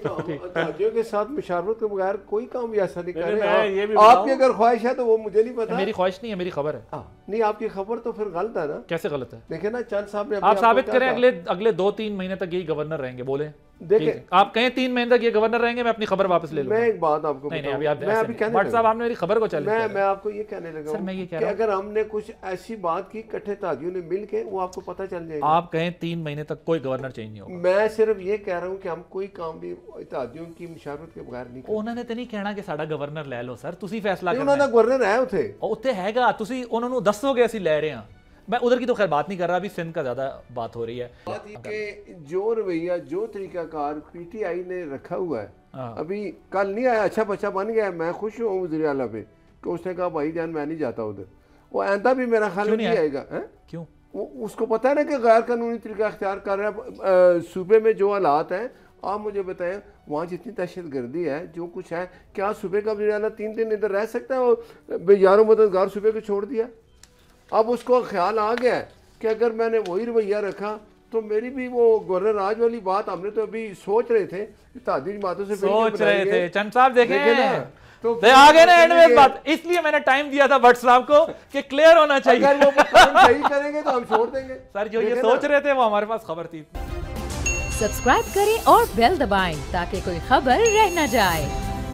تاجیوں کے ساتھ مشاورت کے بغیر کوئی کام بھی ایسا نہیں کر رہے. آپ کی اگر خواہش ہے تو وہ مجھے نہیں پتا. میری خواہش نہیں ہے، میری خبر ہے. نہیں آپ کی خبر تو پھر غلط ہے نا. کیسے غلط ہے؟ دیکھیں نا چند صاحب نے آپ ثابت کریں اگلے 2-3 مہینے تک یہی گورنر رہیں گے. بولیں دیکھیں آپ کہیں 3 مہینے تک یہ گورنر رہیں گے، میں اپنی خبر واپس لے لوں. میں ایک بات آپ کو بٹ صاحب آپ نے میری خبر کو چیلنج کیا. میں آپ کو یہ کہنے لگا ہوں کہ اگر ہم نے کچھ ایسی بات کی اکٹھے تاجیوں نے مل کے، وہ آپ کو پتہ چل جائے گا. آپ کہیں 3 مہینے تک کوئی گورنر چینج نہیں ہوگا. میں صرف یہ کہہ رہا ہوں کہ ہم کوئی کام بھی تاجیوں کی مشاورت کے بغیر نہیں کرتے. انہوں نے تو نہیں کہنا کہ ساڈا گورنر لے لو سر، تسی فیصلہ کرنا. انہوں نے گورنر ہے اتنے ہے گا، تسی انہوں نے دسو گے اسی لے رہے ہیں. میں ادھر کی تو خیر بات نہیں کر رہا، ابھی سندھ کا زیادہ بات ہو رہی ہے. بات یہ کہ جو رویہ جو طریقہ کار پی ٹی آئی نے رکھا ہوا ہے ابھی کل نہیں آیا، اچھا بچہ بن گیا. میں خوش ہوں وزیر اعلیٰ پہ کہ اس نے کہا بھائی جان میں نہیں جاتا ادھر. وہ آئندہ بھی میرا خیال نہیں آئے گا. کیوں؟ اس کو پتہ ہے نا کہ غیر قانونی طریقہ اختیار کر رہا ہے. صوبے میں جو حالات ہیں آپ مجھے بتائیں، وہاں جتنی دہشت گردی ہے جو کچھ ہے، کیا صوبے کا وزیر اعلیٰ 3 دن ادھر رہ سکتا ہے؟ اور یاروں مددگار صوبے کو چھوڑ دیا. اب اس کو خیال آ گیا ہے کہ اگر میں نے وہی رویہ رکھا تو میری بھی وہ گورنر راج والی بات ہم نے تو ابھی سوچ رہے تھے تعدیل جماعتوں سے سوچ رہے تھے. چند صاحب دیکھیں تو آگے نا اینڈ میں بات، اس لیے میں نے ٹائم دیا تھا بٹ صاحب کو کہ کلیئر ہونا چاہیے. اگر وہ کام صحیح کریں گے تو ہم چھوڑ دیں گے. سر جو یہ سوچ رہے تھے وہ ہمارے پاس خبر تھی. سبسکرائب کریں اور بیل دبائیں تاکہ کوئی خبر رہ نہ جائے.